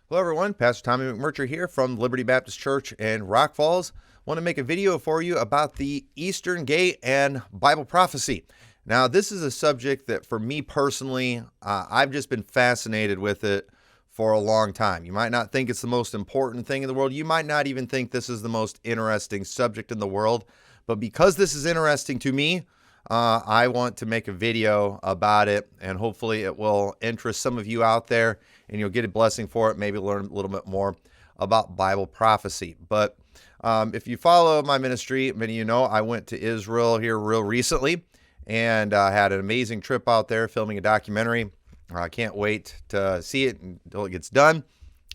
Hello everyone, Pastor Tommy McMurtry here from Liberty Baptist Church in Rock Falls. Want to make a video for you about the Eastern Gate and Bible prophecy. Now, this is a subject that for me personally, I've just been fascinated with it for a long time. You might not think it's the most important thing in the world. You might not even think this is the most interesting subject in the world. But because this is interesting to me, I want to make a video about it, and hopefully it will interest some of you out there, and you'll get a blessing for it, maybe learn a little bit more about Bible prophecy. But if you follow my ministry, many of you know I went to Israel here real recently, and had an amazing trip out there filming a documentary. I can't wait to see it until it gets done.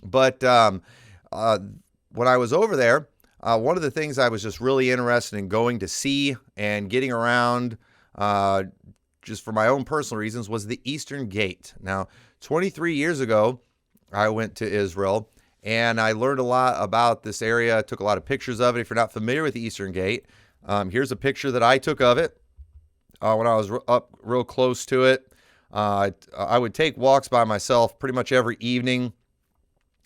But when I was over there, one of the things I was just really interested in going to see and getting around, just for my own personal reasons, was the Eastern Gate. Now, 23 years ago, I went to Israel, and I learned a lot about this area. I took a lot of pictures of it. If you're not familiar with the Eastern Gate, here's a picture that I took of it when I was up real close to it. I would take walks by myself pretty much every evening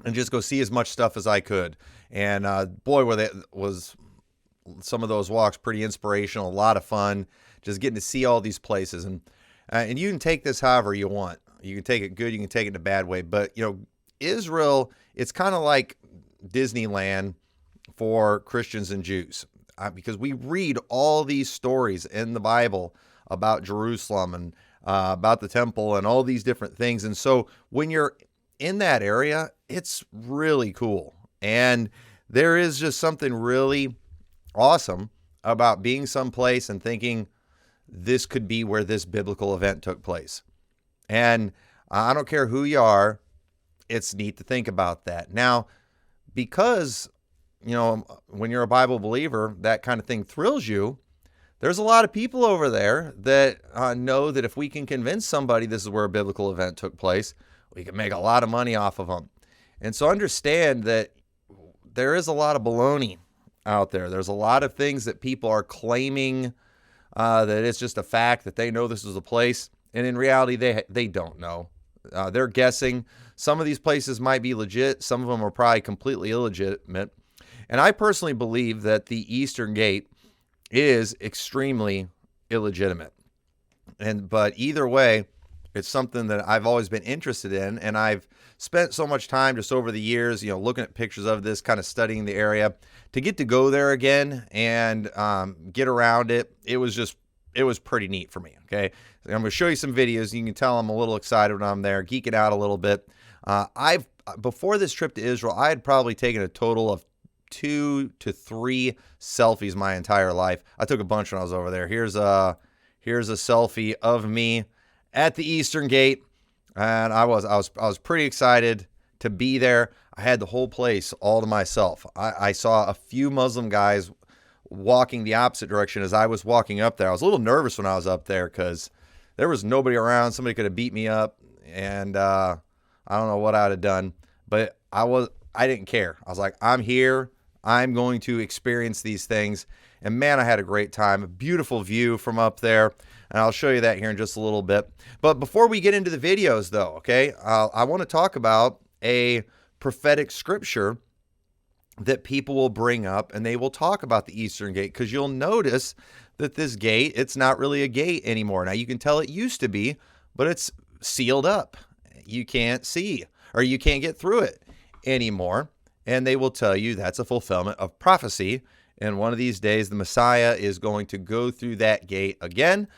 and just go see as much stuff as I could. And boy, was some of those walks pretty inspirational, a lot of fun, just getting to see all these places. And you can take this however you want. You can take it good, you can take it in a bad way. But, you know, Israel, it's kind of like Disneyland for Christians and Jews, because we read all these stories in the Bible about Jerusalem and about the temple and all these different things. And so when you're in that area, it's really cool. And there is just something really awesome about being someplace and thinking this could be where this biblical event took place. And I don't care who you are, it's neat to think about that. Now, because, you know, when you're a Bible believer, that kind of thing thrills you. There's a lot of people over there that know that if we can convince somebody this is where a biblical event took place, we can make a lot of money off of them. And so understand that there is a lot of baloney out there. There's a lot of things that people are claiming that it's just a fact that they know this is a place. And in reality, they don't know. They're guessing. Some of these places might be legit. Some of them are probably completely illegitimate. And I personally believe that the Eastern Gate is extremely illegitimate. But either way, it's something that I've always been interested in, and I've spent so much time just over the years, you know, looking at pictures of this, kind of studying the area. To get to go there again and get around it, it was pretty neat for me, okay? I'm going to show you some videos. You can tell I'm a little excited when I'm there, geeking out a little bit. Before this trip to Israel, I had probably taken a total of 2 to 3 selfies my entire life. I took a bunch when I was over there. Here's a selfie of me at the Eastern Gate, and I was pretty excited to be there. I had the whole place all to myself. I saw a few Muslim guys walking the opposite direction as I was walking up there. I was a little nervous when I was up there because there was nobody around. Somebody could have beat me up, and I don't know what I'd have done, but I didn't care. I was like, I'm here. I'm going to experience these things. And man, I had a great time. A beautiful view from up there. And I'll show you that here in just a little bit. But before we get into the videos, though, okay, I want to talk about a prophetic scripture that people will bring up, and they will talk about the Eastern Gate, because you'll notice that this gate, it's not really a gate anymore. Now, you can tell it used to be, but it's sealed up. You can't see, or you can't get through it anymore. And they will tell you that's a fulfillment of prophecy. And one of these days, the Messiah is going to go through that gate again.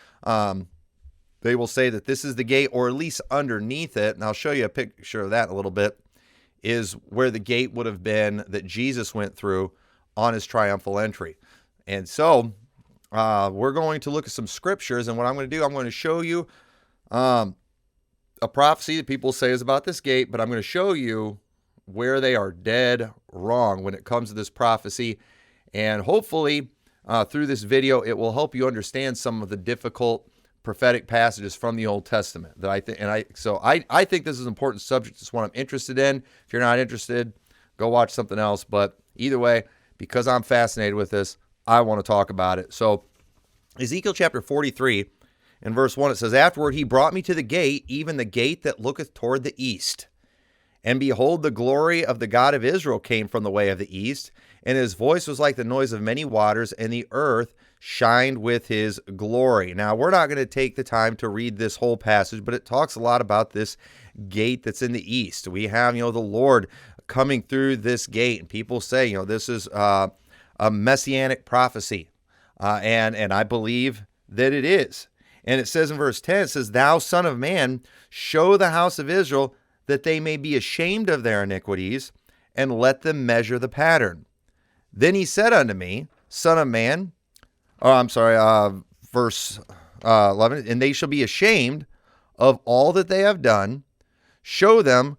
They will say that this is the gate, or at least underneath it, and I'll show you a picture of that in a little bit, is where the gate would have been that Jesus went through on his triumphal entry. And so we're going to look at some scriptures, and what I'm going to do, I'm going to show you a prophecy that people say is about this gate, but I'm going to show you where they are dead wrong when it comes to this prophecy. And hopefully through this video, it will help you understand some of the difficult prophetic passages from the Old Testament that I think, and I think this is an important subject. It's one I'm interested in. If you're not interested, go watch something else. But either way, because I'm fascinated with this, I want to talk about it. So Ezekiel chapter 43 in verse 1, it says, "Afterward he brought me to the gate, even the gate that looketh toward the east. And behold, the glory of the God of Israel came from the way of the east, and his voice was like the noise of many waters, and the earth shined with his glory. Now, we're not going to take the time to read this whole passage, but it talks a lot about this gate that's in the east. We have, the Lord coming through this gate, and people say, this is a messianic prophecy, and I believe that it is. And it says in verse 10, it says, "Thou son of man, show the house of Israel that they may be ashamed of their iniquities, and let them measure the pattern. Then he said unto me, Son of man," verse 11, "and they shall be ashamed of all that they have done. Show them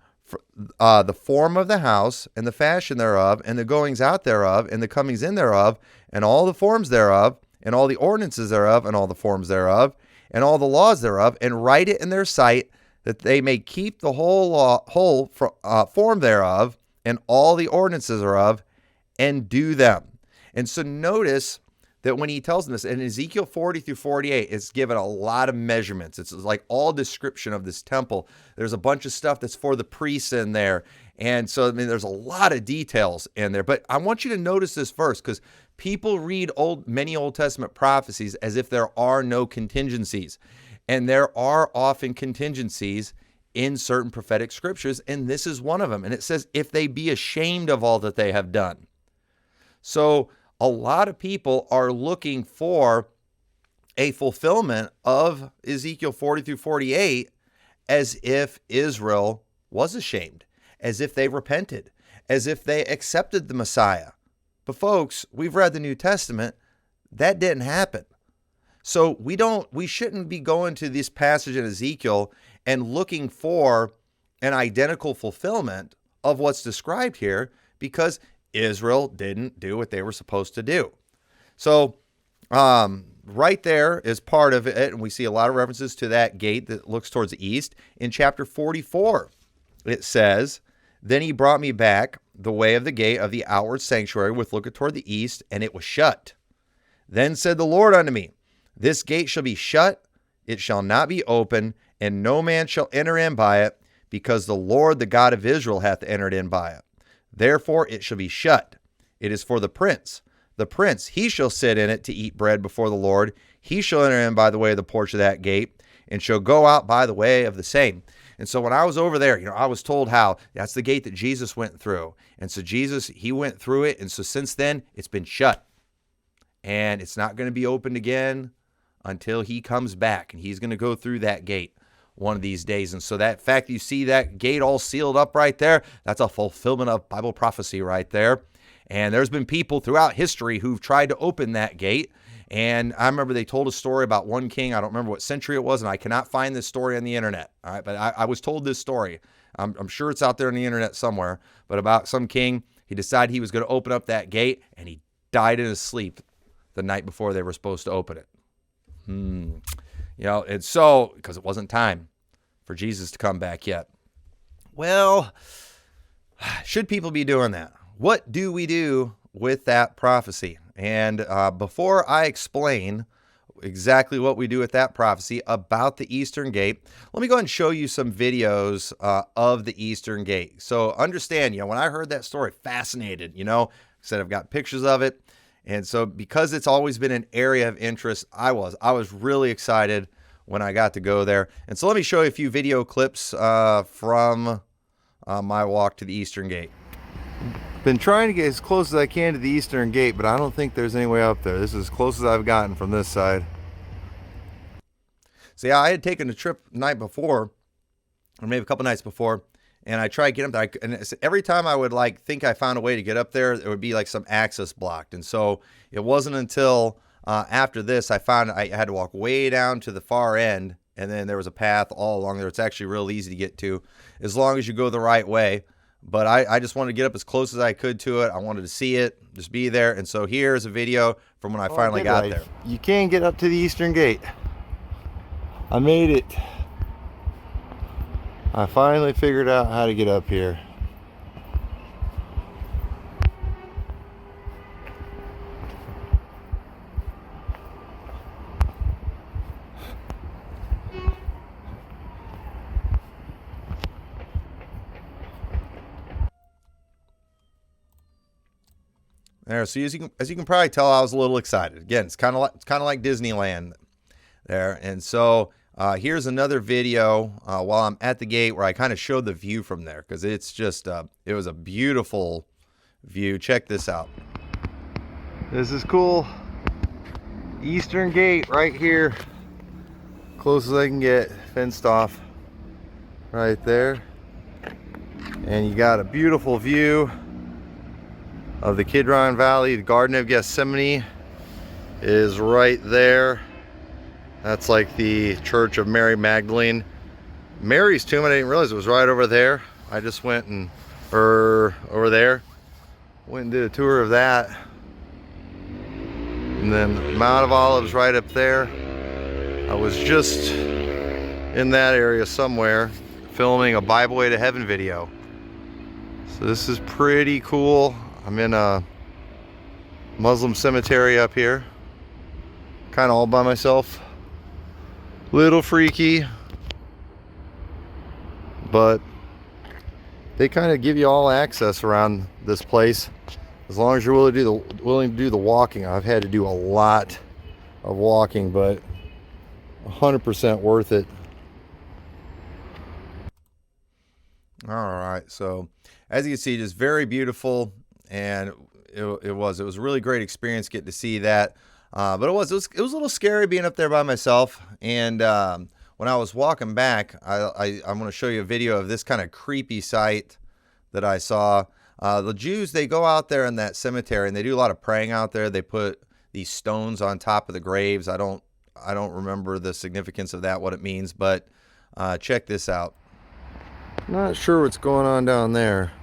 the form of the house, and the fashion thereof, and the goings out thereof, and the comings in thereof, and all the forms thereof, and all the ordinances thereof, and all the forms thereof, and all the laws thereof, and write it in their sight, that they may keep the whole form thereof, and all the ordinances thereof, and do them." And so notice that when he tells them this, in Ezekiel 40 through 48, it's given a lot of measurements. It's like all description of this temple. There's a bunch of stuff that's for the priests in there. And so, there's a lot of details in there. But I want you to notice this verse, because people read many Old Testament prophecies as if there are no contingencies. And there are often contingencies in certain prophetic scriptures, and this is one of them. And it says, if they be ashamed of all that they have done. So a lot of people are looking for a fulfillment of Ezekiel 40 through 48 as if Israel was ashamed, as if they repented, as if they accepted the Messiah. But folks, we've read the New Testament. That didn't happen. So we shouldn't be going to this passage in Ezekiel and looking for an identical fulfillment of what's described here, because Israel didn't do what they were supposed to do. So right there is part of it, and we see a lot of references to that gate that looks towards the east. In chapter 44, it says, "Then he brought me back the way of the gate of the outward sanctuary, which looketh toward the east, and it was shut. Then said the Lord unto me, This gate shall be shut, it shall not be open, and no man shall enter in by it, because the Lord, the God of Israel, hath entered in by it. Therefore it shall be shut. It is for the prince. The prince, he shall sit in it to eat bread before the Lord. He shall enter in by the way of the porch of that gate, and shall go out by the way of the same." And so when I was over there, I was told how that's the gate that Jesus went through. And so Jesus, he went through it. And so since then, it's been shut. And it's not going to be opened again until he comes back. And he's going to go through that gate one of these days. And so that fact you see that gate all sealed up right there, that's a fulfillment of Bible prophecy right there. And there's been people throughout history who've tried to open that gate. And I remember they told a story about one king. I don't remember what century it was, and I cannot find this story on the internet. All right, but I was told this story. I'm sure it's out there on the internet somewhere. But about some king, he decided he was going to open up that gate, and he died in his sleep the night before they were supposed to open it. And so, because it wasn't time for Jesus to come back yet. Well, should people be doing that? What do we do with that prophecy? And before I explain exactly what we do with that prophecy about the Eastern Gate, let me go ahead and show you some videos of the Eastern Gate. So understand, when I heard that story, fascinated, I said I've got pictures of it. And so because it's always been an area of interest, I was really excited when I got to go there. And so let me show you a few video clips from my walk to the Eastern Gate. Been trying to get as close as I can to the Eastern Gate, but I don't think there's any way up there. This is as close as I've gotten from this side. So yeah, I had taken a trip the night before, or maybe a couple nights before, and I tried to get up there. And every time I would think I found a way to get up there, there would be some access blocked. And so it wasn't until after this I found I had to walk way down to the far end, and then there was a path all along there. It's actually real easy to get to as long as you go the right way. But I just wanted to get up as close as I could to it. I wanted to see it, just be there. And so here's a video from when I finally got there. You can get up to the Eastern Gate. I made it. I finally figured out how to get up here. There, so as you can probably tell, I was a little excited. Again, it's kind of like Disneyland there. And so here's another video while I'm at the gate where I kind of showed the view from there, because it's just it was a beautiful view. Check this out. This is cool. Eastern Gate right here, close as I can get, fenced off right there. And you got a beautiful view of the Kidron Valley. The Garden of Gethsemane is right there. That's like the Church of Mary Magdalene. Mary's tomb, I didn't realize it was right over there. I just went and, over there, went and did a tour of that. And then the Mount of Olives right up there. I was just in that area somewhere filming a Bible Way to Heaven video. So this is pretty cool. I'm in a Muslim cemetery up here, kind of all by myself. Little freaky, but they kind of give you all access around this place as long as you're willing to do the walking. I've had to do a lot of walking, but 100% worth it. All right, so as you can see, just very beautiful, and it was a really great experience getting to see that. But it was a little scary being up there by myself. And when I was walking back, I'm going to show you a video of this kind of creepy sight that I saw. The Jews, they go out there in that cemetery and they do a lot of praying out there. They put these stones on top of the graves. I don't remember the significance of that, what it means, but check this out. Not sure what's going on down there.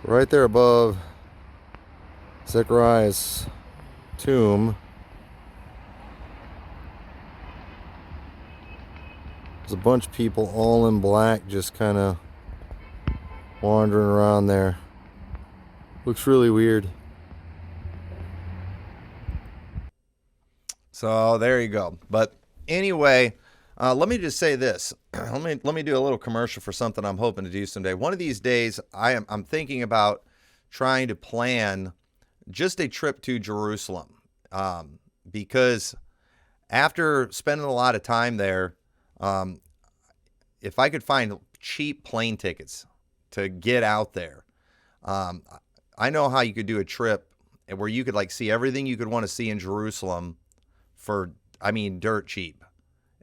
Right there above Zechariah's tomb, there's a bunch of people all in black just kind of wandering around there. Looks really weird. So there you go. But anyway, let me just say this. let me do a little commercial for something I'm hoping to do someday. One of these days, I'm thinking about trying to plan just a trip to Jerusalem, because after spending a lot of time there, if I could find cheap plane tickets to get out there, I know how you could do a trip where you could like see everything you could want to see in Jerusalem for, I mean, dirt cheap.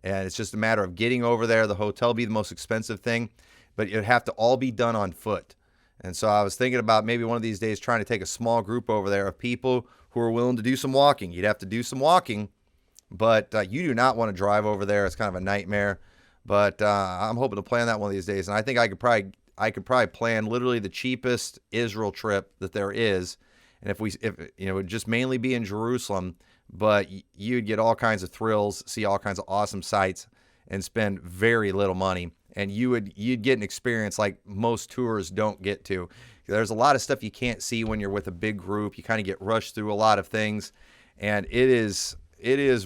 And it's just a matter of getting over there. The hotel be the most expensive thing, but it'd have to all be done on foot. And so I was thinking about maybe one of these days trying to take a small group over there of people who are willing to do some walking. You'd have to do some walking, but you do not want to drive over there. It's kind of a nightmare. But I'm hoping to plan that one of these days. And I think I could probably plan literally the cheapest Israel trip that there is. And if you know, it would just mainly be in Jerusalem, but you'd get all kinds of thrills, see all kinds of awesome sights, and spend very little money. And you'd get an experience like most tours don't get to. There's a lot of stuff you can't see when you're with a big group. You kind of get rushed through a lot of things, and it is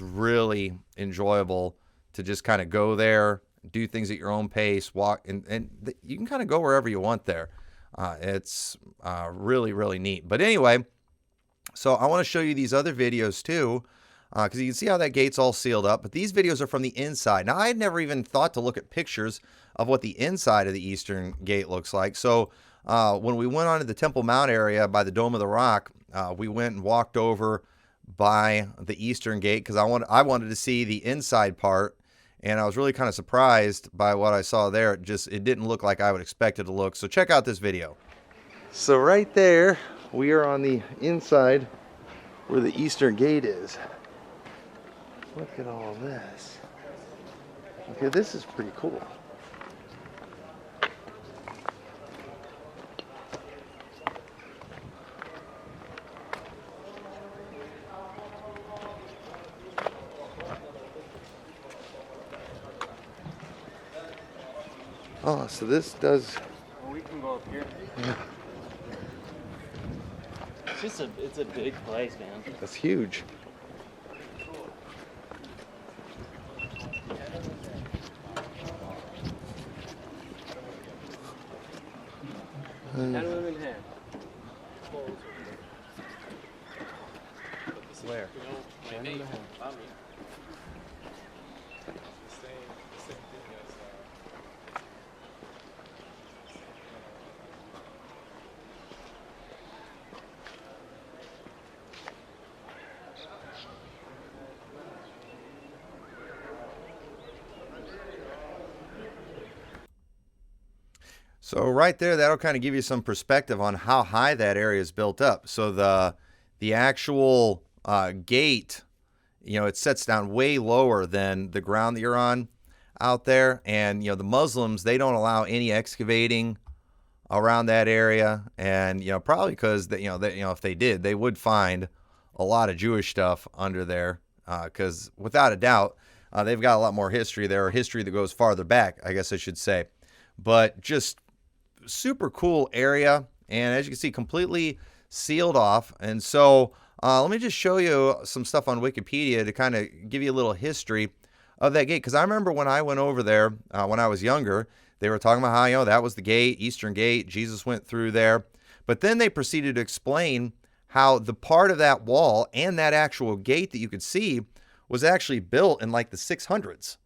really enjoyable to just kind of go there, do things at your own pace, walk, and you can kind of go wherever you want there. It's really, really neat. But anyway, so I want to show you these other videos too, because you can see how that gate's all sealed up. But these videos are from the inside. Now, I had never even thought to look at pictures of what the inside of the Eastern Gate looks like. So when we went on to the Temple Mount area by the Dome of the Rock, we went and walked over by the Eastern Gate because I wanted to see the inside part. And I was really kind of surprised by what I saw there. It didn't look like I would expect it to look. So check out this video. So right there, we are on the inside where the Eastern Gate is. Look at all this. Okay, this is pretty cool. Oh, so this does... Well, we can go up here. Yeah. It's a big place, man. That's huge. Where? My name, not me. The same thing as So right there, that'll kind of give you some perspective on how high that area is built up. So the actual gate, it sets down way lower than the ground that you're on out there. And, the Muslims, they don't allow any excavating around that area. And, probably because, if they did, they would find a lot of Jewish stuff under there. Because without a doubt, they've got a lot more history there, or history that goes farther back, I guess I should say. But just super cool area, and as you can see, completely sealed off. And so let me just show you some stuff on Wikipedia to kind of give you a little history of that gate, because I remember when I went over there when I was younger, they were talking about how that was the gate, Eastern Gate, Jesus went through there. But then they proceeded to explain how the part of that wall and that actual gate that you could see was actually built in like the 600s.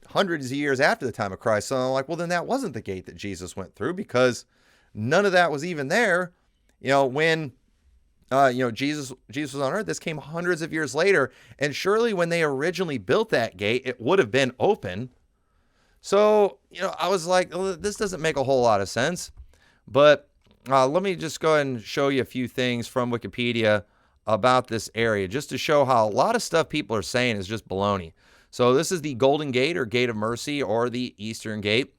Hundreds of years after the time of Christ. So I'm like, well, then that wasn't the gate that Jesus went through, because none of that was even there, when, Jesus was on earth. This came hundreds of years later. And surely when they originally built that gate, it would have been open. So, I was like, well, this doesn't make a whole lot of sense. But let me just go ahead and show you a few things from Wikipedia about this area, just to show how a lot of stuff people are saying is just baloney. So this is the Golden Gate, or Gate of Mercy, or the Eastern Gate.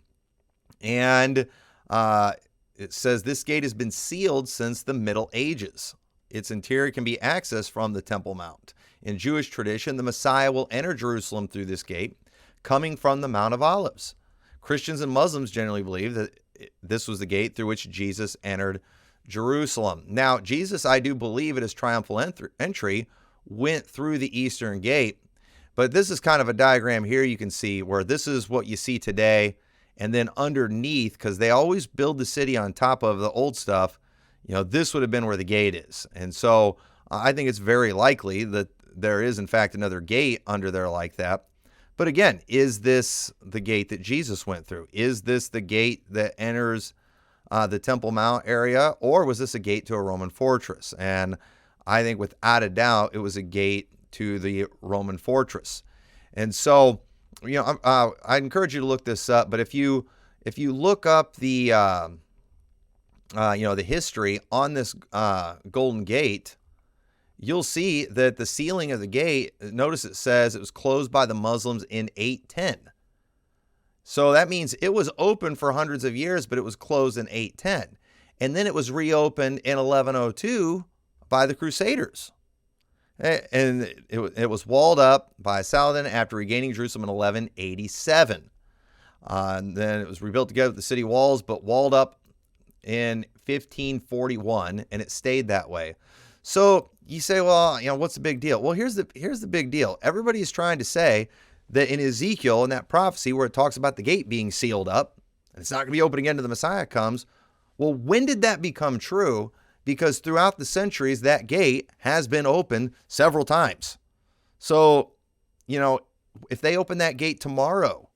And it says this gate has been sealed since the Middle Ages. Its interior can be accessed from the Temple Mount. In Jewish tradition, the Messiah will enter Jerusalem through this gate, coming from the Mount of Olives. Christians and Muslims generally believe that this was the gate through which Jesus entered Jerusalem. Now, Jesus, I do believe, at his triumphal entry, went through the Eastern Gate. But this is kind of a diagram here you can see where this is what you see today. And then underneath, because they always build the city on top of the old stuff, this would have been where the gate is. And so I think it's very likely that there is, in fact, another gate under there like that. But again, is this the gate that Jesus went through? Is this the gate that enters the Temple Mount area? Or was this a gate to a Roman fortress? And I think without a doubt, it was a gate to the Roman fortress. And so, I encourage you to look this up. But if you look up the the history on this Golden Gate, you'll see that the sealing of the gate, notice it says it was closed by the Muslims in 810. So that means it was open for hundreds of years, but it was closed in 810. And then it was reopened in 1102 by the Crusaders. And it was walled up by Saladin after regaining Jerusalem in 1187. And then it was rebuilt together with the city walls, but walled up in 1541, and it stayed that way. So you say, well, what's the big deal? Well, here's the big deal. Everybody is trying to say that in Ezekiel, in that prophecy where it talks about the gate being sealed up, and it's not going to be open again until the Messiah comes. Well, when did that become true? Because throughout the centuries, that gate has been opened several times. So, if they open that gate tomorrow,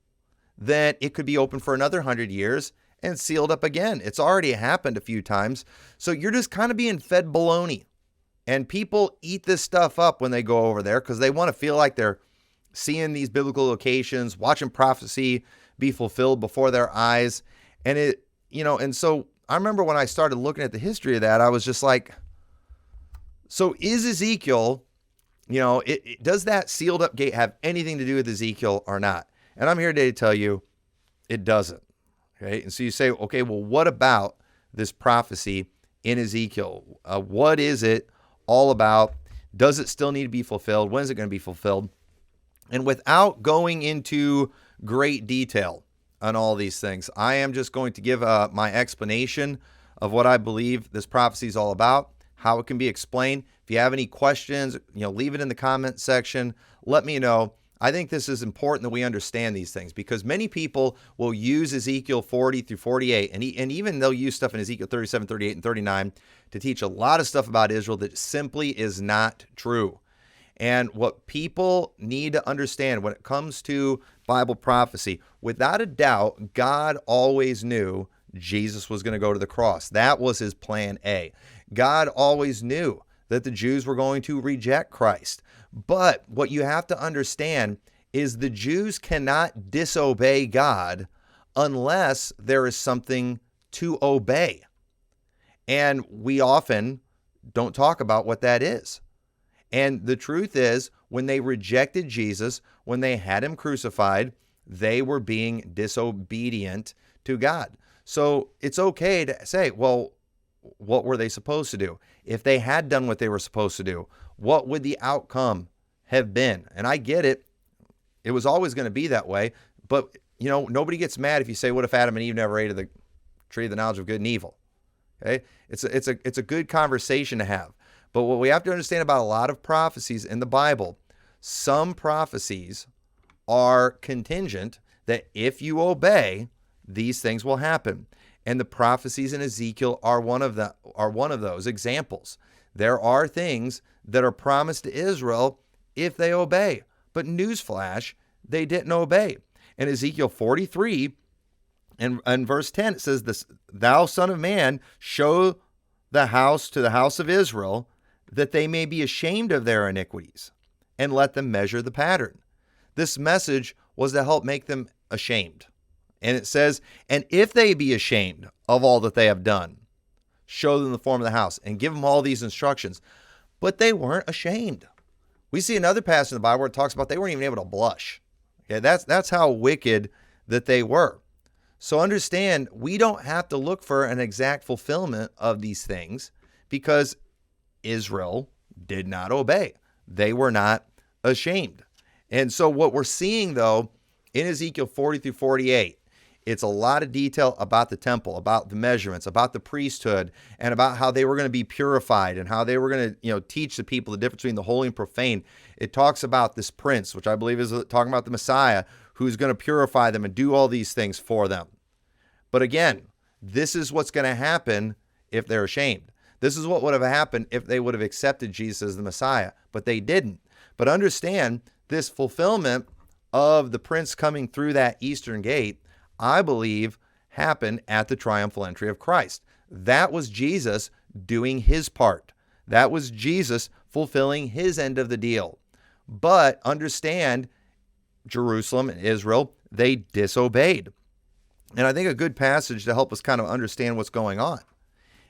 then it could be open for another 100 years and sealed up again. It's already happened a few times. So you're just kind of being fed baloney. And people eat this stuff up when they go over there because they want to feel like they're seeing these biblical locations, watching prophecy be fulfilled before their eyes. And and so I remember when I started looking at the history of that, I was just like, so is Ezekiel, does that sealed up gate have anything to do with Ezekiel or not? And I'm here today to tell you it doesn't. Okay. And so you say, okay, well, what about this prophecy in Ezekiel? What is it all about? Does it still need to be fulfilled? When is it going to be fulfilled? And without going into great detail on all these things, I am just going to give my explanation of what I believe this prophecy is all about, how it can be explained. If you have any questions, leave it in the comment section. Let me know. I think this is important that we understand these things, because many people will use Ezekiel 40 through 48, and even they'll use stuff in Ezekiel 37, 38, and 39 to teach a lot of stuff about Israel that simply is not true. And what people need to understand when it comes to Bible prophecy, without a doubt, God always knew Jesus was going to go to the cross. That was his plan A. God always knew that the Jews were going to reject Christ. But what you have to understand is the Jews cannot disobey God unless there is something to obey. And we often don't talk about what that is. And the truth is, when they rejected Jesus, when they had him crucified, they were being disobedient to God. So it's okay to say, well, what were they supposed to do? If they had done what they were supposed to do, what would the outcome have been? And I get it. It was always going to be that way. But, nobody gets mad if you say, what if Adam and Eve never ate of the tree of the knowledge of good and evil? Okay? It's a good conversation to have. But what we have to understand about a lot of prophecies in the Bible, some prophecies are contingent that if you obey, these things will happen. And the prophecies in Ezekiel are one of those examples. There are things that are promised to Israel if they obey. But newsflash, they didn't obey. In Ezekiel 43 and verse 10, it says, "This, thou son of man, show the house to the house of Israel, that they may be ashamed of their iniquities, and let them measure the pattern." This message was to help make them ashamed. And it says, "And if they be ashamed of all that they have done, show them the form of the house," and give them all these instructions. But they weren't ashamed. We see another passage in the Bible where it talks about they weren't even able to blush. Okay, that's how wicked that they were. So understand, we don't have to look for an exact fulfillment of these things, because Israel did not obey. They were not ashamed. And so what we're seeing, though, in Ezekiel 40 through 48, it's a lot of detail about the temple, about the measurements, about the priesthood, and about how they were going to be purified and how they were going to, teach the people the difference between the holy and profane. It talks about this prince, which I believe is talking about the Messiah, who's going to purify them and do all these things for them. But again, this is what's going to happen if they're ashamed. This is what would have happened if they would have accepted Jesus as the Messiah, but they didn't. But understand, this fulfillment of the prince coming through that eastern gate, I believe, happened at the triumphal entry of Christ. That was Jesus doing his part. That was Jesus fulfilling his end of the deal. But understand, Jerusalem and Israel, they disobeyed. And I think a good passage to help us kind of understand what's going on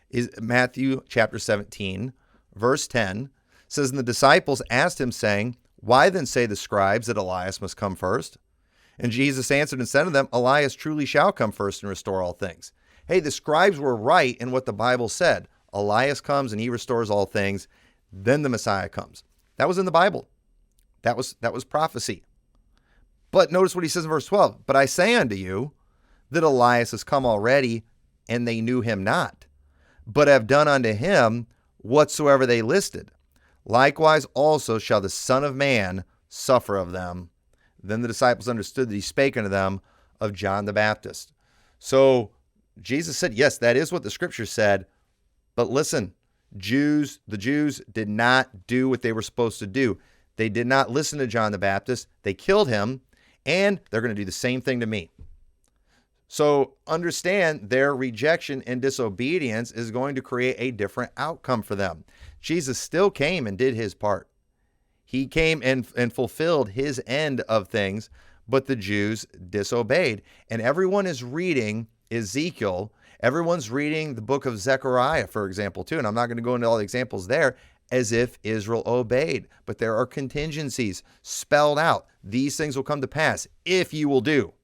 is Matthew chapter 17, verse 10, says, "And the disciples asked him, saying, Why then say the scribes that Elias must come first? And Jesus answered and said to them, Elias truly shall come first and restore all things." Hey, the scribes were right in what the Bible said. Elias comes and he restores all things. Then the Messiah comes. That was in the Bible. That was prophecy. But notice what he says in verse 12. "But I say unto you that Elias has come already, and they knew him not, but have done unto him whatsoever they listed. Likewise also shall the Son of Man suffer of them." Then the disciples understood that he spake unto them of John the Baptist. So Jesus said, yes, that is what the scripture said. But listen, the Jews did not do what they were supposed to do. They did not listen to John the Baptist. They killed him, and they're going to do the same thing to me. So understand, their rejection and disobedience is going to create a different outcome for them. Jesus still came and did his part. He came and fulfilled his end of things, but the Jews disobeyed. And everyone is reading Ezekiel. Everyone's reading the book of Zechariah, for example, too. And I'm not going to go into all the examples there, as if Israel obeyed. But there are contingencies spelled out. These things will come to pass if you will do.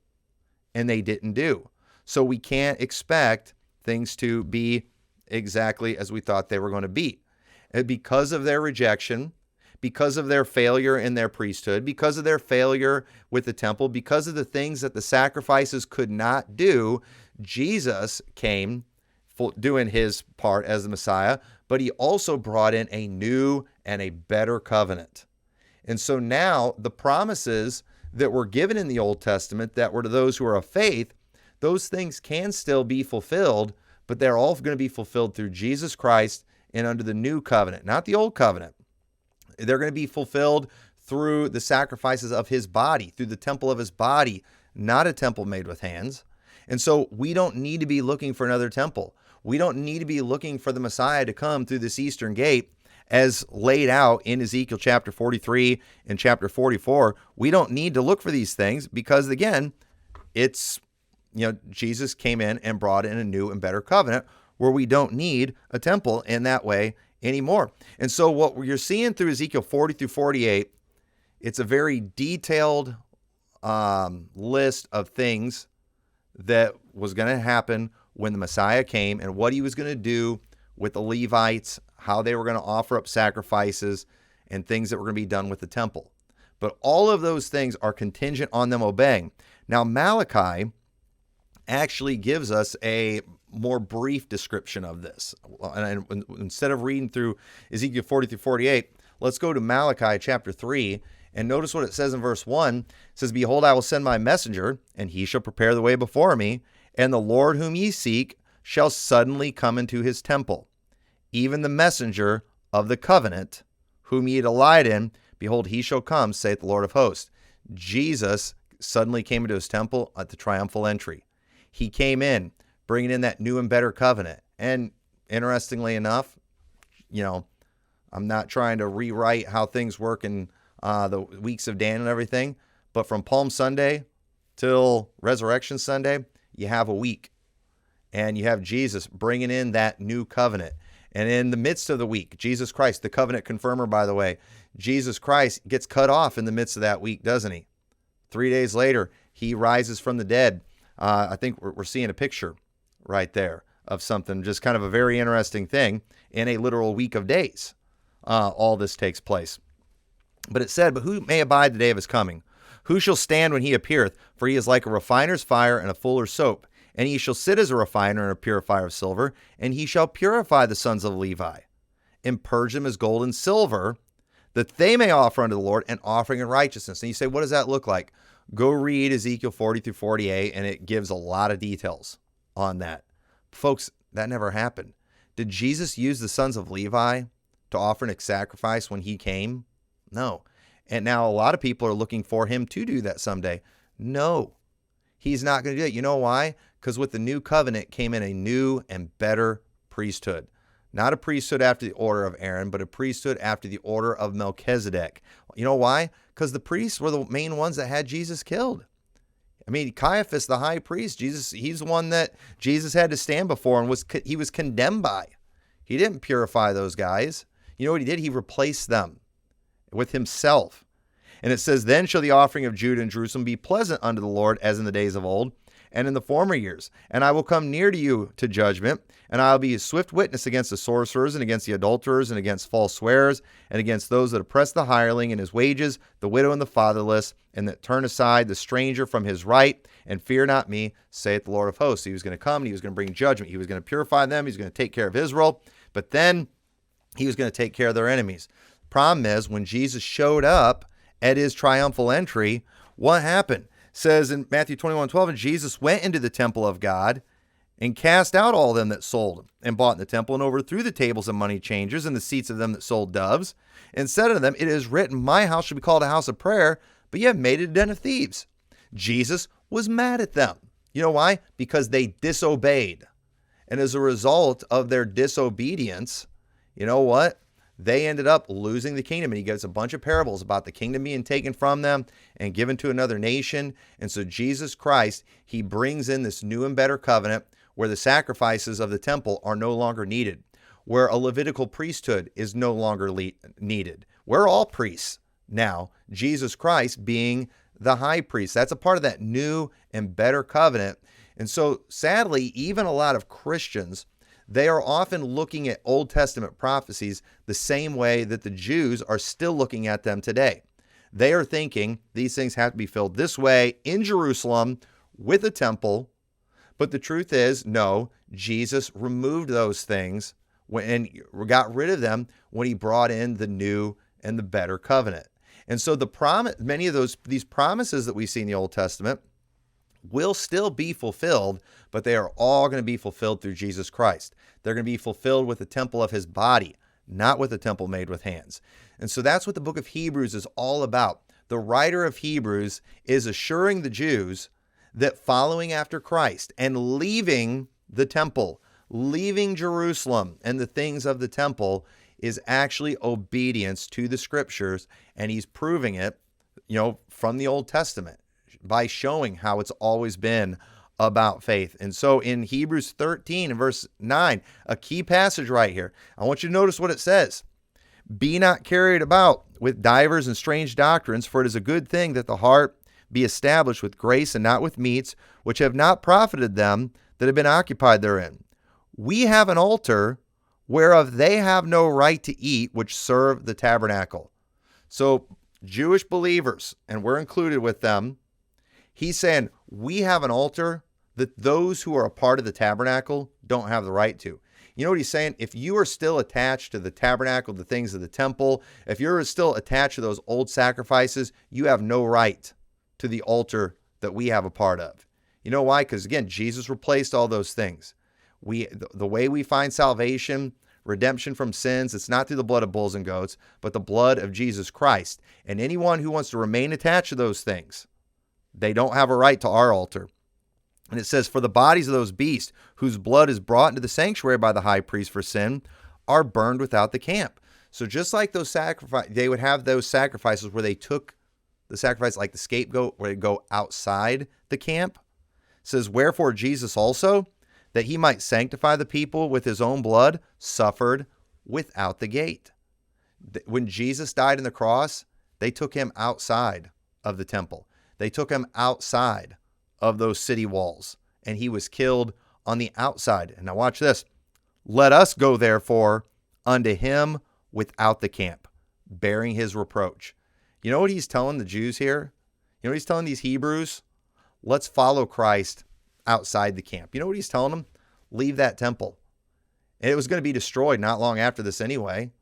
And they didn't do. So we can't expect things to be exactly as we thought they were going to be. And because of their rejection, because of their failure in their priesthood, because of their failure with the temple, because of the things that the sacrifices could not do, Jesus came doing his part as the Messiah, but he also brought in a new and a better covenant. And so now the promises that were given in the Old Testament that were to those who are of faith, those things can still be fulfilled, but they're all going to be fulfilled through Jesus Christ and under the new covenant, not the old covenant. They're going to be fulfilled through the sacrifices of his body, through the temple of his body, not a temple made with hands. And so we don't need to be looking for another temple. We don't need to be looking for the Messiah to come through this eastern gate as laid out in Ezekiel chapter 43 and chapter 44. We don't need to look for these things because, again, it's, Jesus came in and brought in a new and better covenant where we don't need a temple in that way anymore. And so what you're seeing through Ezekiel 40 through 48, it's a very detailed list of things that was going to happen when the Messiah came and what he was going to do with the Levites, how they were going to offer up sacrifices and things that were going to be done with the temple. But all of those things are contingent on them obeying. Now, Malachi actually gives us a more brief description of this. And instead of reading through Ezekiel 40 through 48, let's go to Malachi chapter 3 and notice what it says in verse 1. It says, "Behold, I will send my messenger, and he shall prepare the way before me, and the Lord whom ye seek shall suddenly come into his temple. Even the messenger of the covenant, whom ye delight in, behold, he shall come, saith the Lord of hosts." Jesus suddenly came into his temple at the triumphal entry. He came in, bringing in that new and better covenant. And interestingly enough, I'm not trying to rewrite how things work in the weeks of Dan and everything, but from Palm Sunday till Resurrection Sunday, you have a week. And you have Jesus bringing in that new covenant. And in the midst of the week, Jesus Christ, the covenant confirmer, by the way, Jesus Christ gets cut off in the midst of that week, doesn't he? 3 days later, he rises from the dead. I think we're seeing a picture right there of something, just kind of a very interesting thing. In a literal week of days, all this takes place. But it said, "But who may abide the day of his coming? Who shall stand when he appeareth? For he is like a refiner's fire and a fuller's soap. And he shall sit as a refiner and a purifier of silver, and he shall purify the sons of Levi, and purge them as gold and silver, that they may offer unto the Lord an offering in righteousness." And you say, what does that look like? Go read Ezekiel 40 through 48, and it gives a lot of details on that. Folks, that never happened. Did Jesus use the sons of Levi to offer an sacrifice when he came? No. And now a lot of people are looking for him to do that someday. No, he's not going to do that. You know why? Because with the new covenant came in a new and better priesthood. Not a priesthood after the order of Aaron, but a priesthood after the order of Melchizedek. You know why? Because the priests were the main ones that had Jesus killed. I mean, Caiaphas, the high priest, he's the one that Jesus had to stand before and he was condemned by. He didn't purify those guys. You know what he did? He replaced them with himself. And it says, "Then shall the offering of Judah and Jerusalem be pleasant unto the Lord, as in the days of old, and in the former years. And I will come near to you to judgment, and I will be a swift witness against the sorcerers, and against the adulterers, and against false swearers, and against those that oppress the hireling and his wages, the widow and the fatherless, and that turn aside the stranger from his right, and fear not me, saith the Lord of hosts." He was going to come, and he was going to bring judgment. He was going to purify them. He was going to take care of Israel. But then he was going to take care of their enemies. Problem is, when Jesus showed up at his triumphal entry, what happened? It says in Matthew 21:12, "And Jesus went into the temple of God and cast out all them that sold and bought in the temple, and overthrew the tables of money changers and the seats of them that sold doves, and said unto them, It is written, My house shall be called a house of prayer, but ye have made it a den of thieves." Jesus was mad at them. You know why? Because they disobeyed. And as a result of their disobedience, you know what? They ended up losing the kingdom. And he gives a bunch of parables about the kingdom being taken from them and given to another nation. And so Jesus Christ, he brings in this new and better covenant where the sacrifices of the temple are no longer needed, where a Levitical priesthood is no longer needed. We're all priests now, Jesus Christ being the high priest. That's a part of that new and better covenant. And so sadly, even a lot of Christians, they are often looking at Old Testament prophecies the same way that the Jews are still looking at them today. They are thinking these things have to be filled this way in Jerusalem with a temple. But the truth is, no, Jesus removed those things and got rid of them when he brought in the new and the better covenant. And so many of these promises that we see in the Old Testament will still be fulfilled, but they are all going to be fulfilled through Jesus Christ. They're going to be fulfilled with the temple of his body, not with a temple made with hands. And so that's what the book of Hebrews is all about. The writer of Hebrews is assuring the Jews that following after Christ and leaving the temple, leaving Jerusalem and the things of the temple is actually obedience to the scriptures, and he's proving it, from the Old Testament by showing how it's always been about faith. And so in Hebrews 13 and verse 9, a key passage right here, I want you to notice what it says. Be not carried about with divers and strange doctrines, for it is a good thing that the heart be established with grace and not with meats, which have not profited them that have been occupied therein. We have an altar whereof they have no right to eat, which serve the tabernacle. So Jewish believers, and we're included with them, he's saying we have an altar that those who are a part of the tabernacle don't have the right to. You know what he's saying? If you are still attached to the tabernacle, the things of the temple, if you're still attached to those old sacrifices, you have no right to the altar that we have a part of. You know why? Because again, Jesus replaced all those things. The way we find salvation, redemption from sins, it's not through the blood of bulls and goats, but the blood of Jesus Christ. And anyone who wants to remain attached to those things, they don't have a right to our altar. And it says, for the bodies of those beasts whose blood is brought into the sanctuary by the high priest for sin are burned without the camp. So just like those sacrifices, they would have those sacrifices where they took the sacrifice like the scapegoat, where they go outside the camp. It says, wherefore Jesus also, that he might sanctify the people with his own blood, suffered without the gate. When Jesus died on the cross, they took him outside of the temple. They took him outside of those city walls, and he was killed on the outside. And now watch this. Let us go therefore unto him without the camp, bearing his reproach. You know what he's telling the Jews here? You know what he's telling these Hebrews? Let's follow Christ outside the camp. You know what he's telling them? Leave that temple. And it was going to be destroyed not long after this anyway.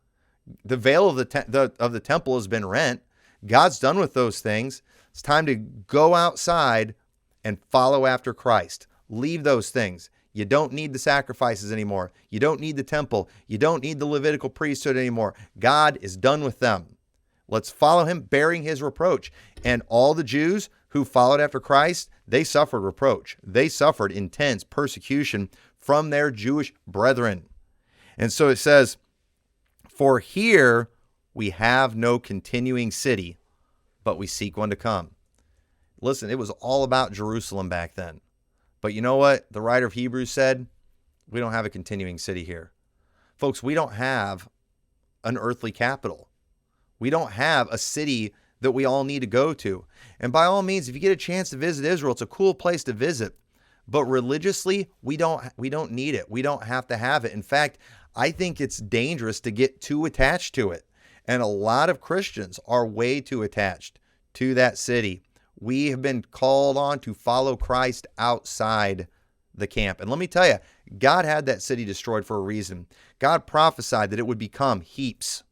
The veil of the temple has been rent. God's done with those things. It's time to go outside and follow after Christ. Leave those things. You don't need the sacrifices anymore. You don't need the temple. You don't need the Levitical priesthood anymore. God is done with them. Let's follow him, bearing his reproach. And all the Jews who followed after Christ, they suffered reproach. They suffered intense persecution from their Jewish brethren. And so it says, for here we have no continuing city, but we seek one to come. Listen, it was all about Jerusalem back then. But you know what? The writer of Hebrews said, we don't have a continuing city here. Folks, we don't have an earthly capital. We don't have a city that we all need to go to. And by all means, if you get a chance to visit Israel, it's a cool place to visit. But religiously, we don't need it. We don't have to have it. In fact, I think it's dangerous to get too attached to it. And a lot of Christians are way too attached to that city. We have been called on to follow Christ outside the camp. And let me tell you, God had that city destroyed for a reason. God prophesied that it would become heaps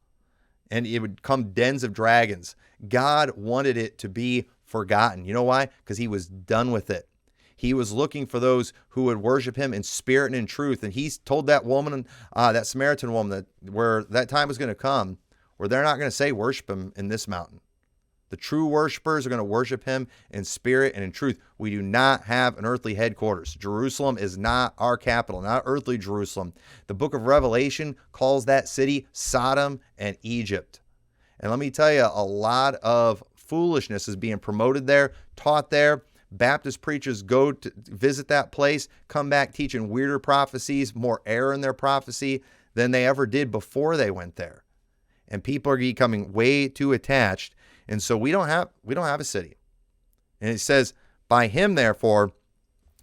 and it would come dens of dragons. God wanted it to be forgotten. You know why? Because he was done with it. He was looking for those who would worship him in spirit and in truth. And he told that woman, that Samaritan woman, that where that time was going to come, where they're not going to say worship him in this mountain. The true worshipers are going to worship him in spirit and in truth. We do not have an earthly headquarters. Jerusalem is not our capital, not earthly Jerusalem. The book of Revelation calls that city Sodom and Egypt. And let me tell you, a lot of foolishness is being promoted there, taught there. Baptist preachers go to visit that place, come back teaching weirder prophecies, more error in their prophecy than they ever did before they went there. And people are becoming way too attached. And so we don't have a city. And it says, by him, therefore,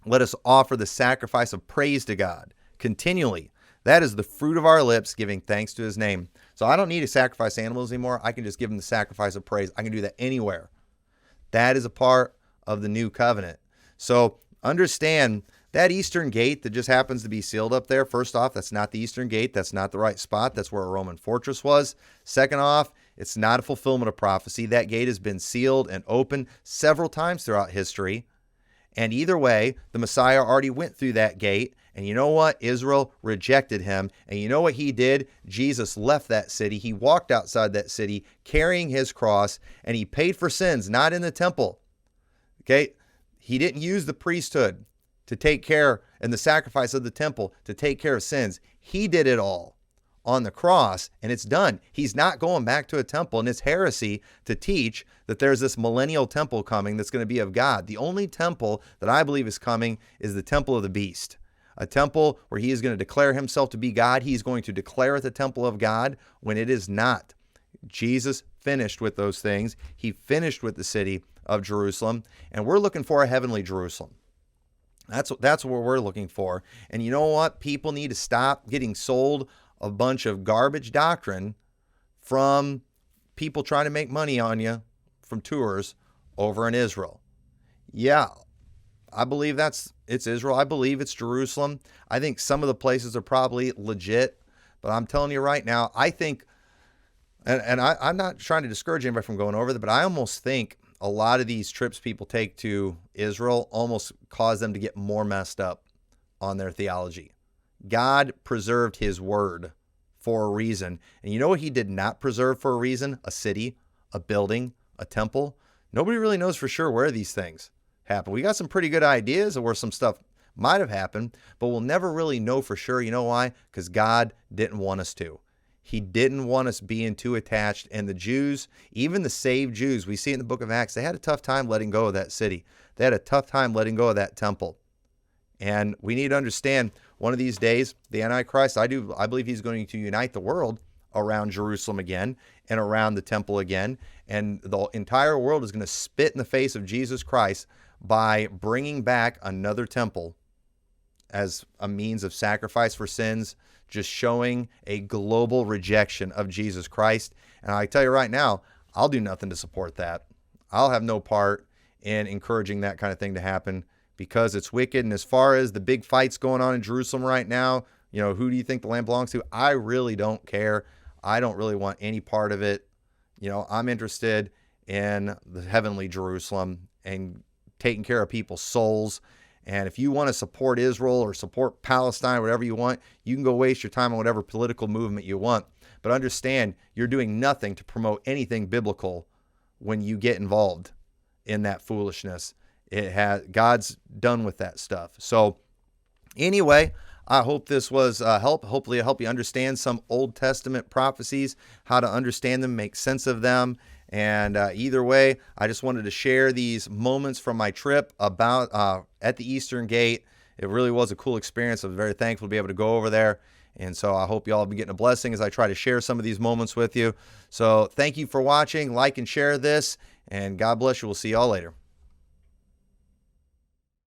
let us offer the sacrifice of praise to God continually. That is the fruit of our lips, giving thanks to his name. So I don't need to sacrifice animals anymore. I can just give him the sacrifice of praise. I can do that anywhere. That is a part of the new covenant. So understand that eastern gate that just happens to be sealed up there. First off, that's not the eastern gate. That's not the right spot. That's where a Roman fortress was. Second off, It's not a fulfillment of prophecy. That gate has been sealed and opened several times throughout history. And either way, the Messiah already went through that gate. And you know what? Israel rejected him. And you know what he did? Jesus left that city. He walked outside that city carrying his cross, and he paid for sins, not in the temple. Okay? He didn't use the priesthood to take care and the sacrifice of the temple to take care of sins. He did it all on the cross, and it's done. He's not going back to a temple, and it's heresy to teach that there's this millennial temple coming that's going to be of God. The only temple that I believe is coming is the temple of the beast, a temple where he is going to declare himself to be God. He's going to declare it the temple of God when it is not. Jesus finished with those things. He finished with the city of Jerusalem, and we're looking for a heavenly Jerusalem. That's what we're looking for. And you know what? People need to stop getting sold a bunch of garbage doctrine from people trying to make money on you from tours over in Israel. Yeah, I believe it's Israel. I believe it's Jerusalem. I think some of the places are probably legit, but I'm telling you right now, I think, and I'm not trying to discourage anybody from going over there, but I almost think a lot of these trips people take to Israel almost cause them to get more messed up on their theology. God preserved his word for a reason. And you know what he did not preserve for a reason? A city, a building, a temple. Nobody really knows for sure where these things happen. We got some pretty good ideas of where some stuff might have happened, but we'll never really know for sure. You know why? Because God didn't want us to. He didn't want us being too attached. And the Jews, even the saved Jews, we see in the book of Acts, they had a tough time letting go of that city. They had a tough time letting go of that temple. And we need to understand one of these days, the Antichrist, I believe he's going to unite the world around Jerusalem again and around the temple again. And the entire world is going to spit in the face of Jesus Christ by bringing back another temple as a means of sacrifice for sins, just showing a global rejection of Jesus Christ. And I tell you right now, I'll do nothing to support that. I'll have no part in encouraging that kind of thing to happen because it's wicked. And as far as the big fights going on in Jerusalem right now, you know, who do you think the land belongs to? I really don't care. I don't really want any part of it. You know, I'm interested in the heavenly Jerusalem and taking care of people's souls. And if you want to support Israel or support Palestine, whatever you want, you can go waste your time on whatever political movement you want. But understand, you're doing nothing to promote anything biblical when you get involved in that foolishness. God's done with that stuff. So anyway, I hope this was hopefully it'll help you understand some Old Testament prophecies, how to understand them, make sense of them. And either way, I just wanted to share these moments from my trip about at the Eastern Gate. It really was a cool experience. I was very thankful to be able to go over there. And so I hope you all have been getting a blessing as I try to share some of these moments with you. So thank you for watching. Like and share this. And God bless you. We'll see you all later.